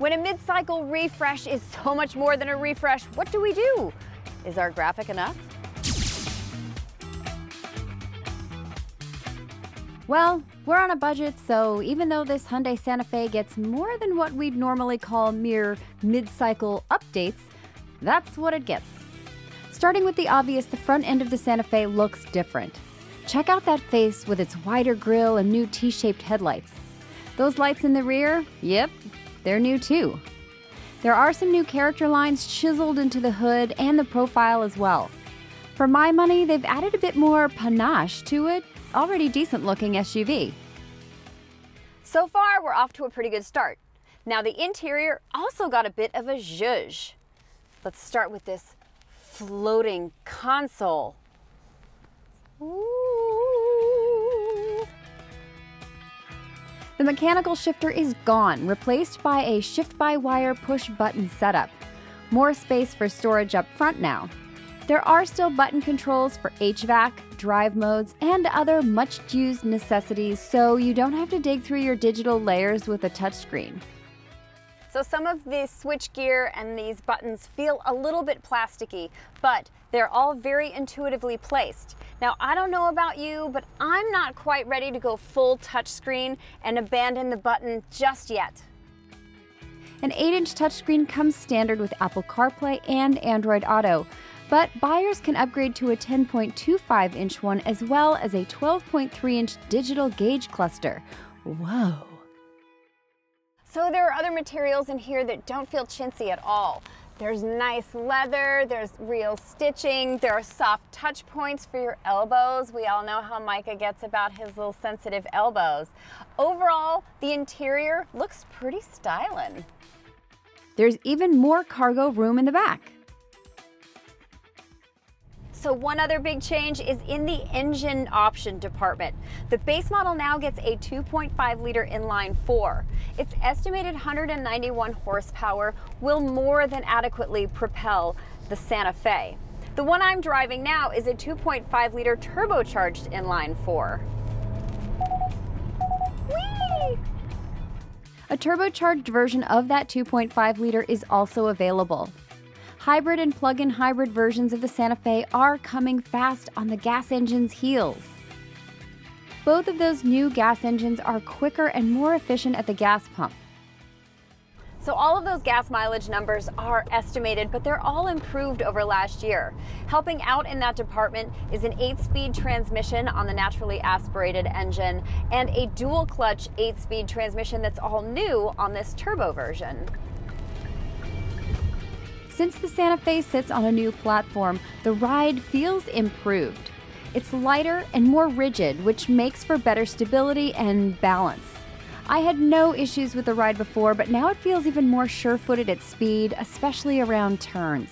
When a mid-cycle refresh is so much more than a refresh, what do we do? Is our graphic enough? Well, we're on a budget, so even though this Hyundai Santa Fe gets more than what we'd normally call mere mid-cycle updates, that's what it gets. Starting with the obvious, the front end of the Santa Fe looks different. Check out that face with its wider grille and new T-shaped headlights. Those lights in the rear, yep, they're new too. There are some new character lines chiseled into the hood and the profile as well. For my money, they've added a bit more panache to it already decent looking SUV. So far, we're off to a pretty good start. Now the interior also got a bit of a zhuzh. Let's start with this floating console. Ooh. The mechanical shifter is gone, replaced by a shift-by-wire push-button setup. More space for storage up front now. There are still button controls for HVAC, drive modes, and other much-used necessities, so you don't have to dig through your digital layers with a touchscreen. So some of the switchgear and these buttons feel a little bit plasticky, but they're all very intuitively placed. Now, I don't know about you, but I'm not quite ready to go full touchscreen and abandon the button just yet. An 8-inch touchscreen comes standard with Apple CarPlay and Android Auto, but buyers can upgrade to a 10.25-inch one as well as a 12.3-inch digital gauge cluster. Whoa! So there are other materials in here that don't feel chintzy at all. There's nice leather, there's real stitching, there are soft touch points for your elbows. We all know how Micah gets about his little sensitive elbows. Overall, the interior looks pretty styling. There's even more cargo room in the back. So one other big change is in the engine option department. The base model now gets a 2.5-liter inline 4. Its estimated 191 horsepower will more than adequately propel the Santa Fe. The one I'm driving now is a 2.5-liter turbocharged inline 4. Whee! A turbocharged version of that 2.5-liter is also available. Hybrid and plug-in hybrid versions of the Santa Fe are coming fast on the gas engine's heels. Both of those new gas engines are quicker and more efficient at the gas pump. So all of those gas mileage numbers are estimated, but they're all improved over last year. Helping out in that department is an 8-speed transmission on the naturally aspirated engine and a dual-clutch 8-speed transmission that's all new on this turbo version. Since the Santa Fe sits on a new platform, the ride feels improved. It's lighter and more rigid, which makes for better stability and balance. I had no issues with the ride before, but now it feels even more sure-footed at speed, especially around turns.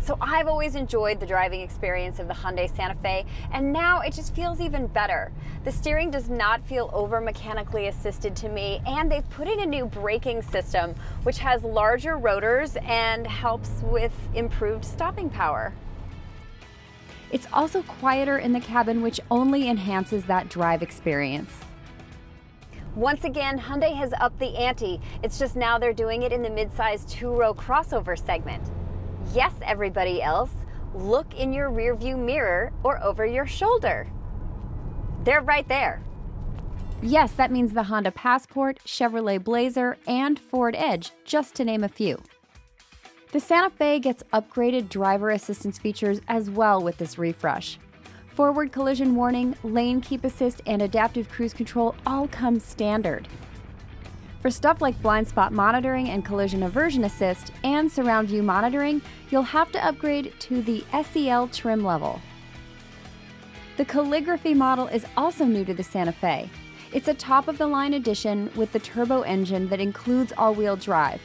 So I've always enjoyed the driving experience of the Hyundai Santa Fe, and now it just feels even better. The steering does not feel over mechanically assisted to me, and they've put in a new braking system, which has larger rotors and helps with improved stopping power. It's also quieter in the cabin, which only enhances that drive experience. Once again, Hyundai has upped the ante. It's just now they're doing it in the mid-size 2-row crossover segment. Yes, everybody else, look in your rearview mirror or over your shoulder. They're right there. Yes, that means the Honda Passport, Chevrolet Blazer, and Ford Edge, just to name a few. The Santa Fe gets upgraded driver assistance features as well with this refresh. Forward collision warning, lane keep assist, and adaptive cruise control all come standard. For stuff like blind spot monitoring and collision aversion assist and surround view monitoring, you'll have to upgrade to the SEL trim level. The calligraphy model is also new to the Santa Fe. It's a top-of-the-line edition with the turbo engine that includes all-wheel drive.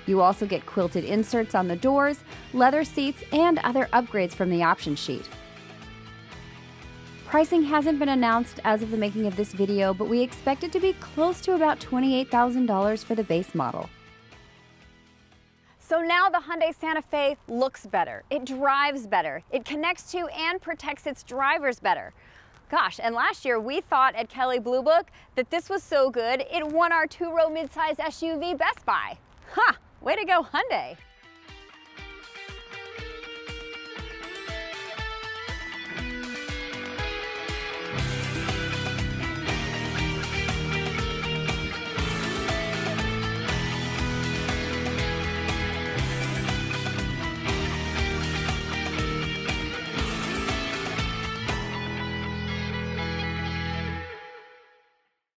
You also get quilted inserts on the doors, leather seats, and other upgrades from the option sheet. Pricing hasn't been announced as of the making of this video, but we expect it to be close to about $28,000 for the base model. So now the Hyundai Santa Fe looks better, it drives better, it connects to and protects its drivers better. Gosh, and last year we thought at Kelley Blue Book that this was so good it won our 2-row midsize SUV Best Buy. Ha! Way to go, Hyundai!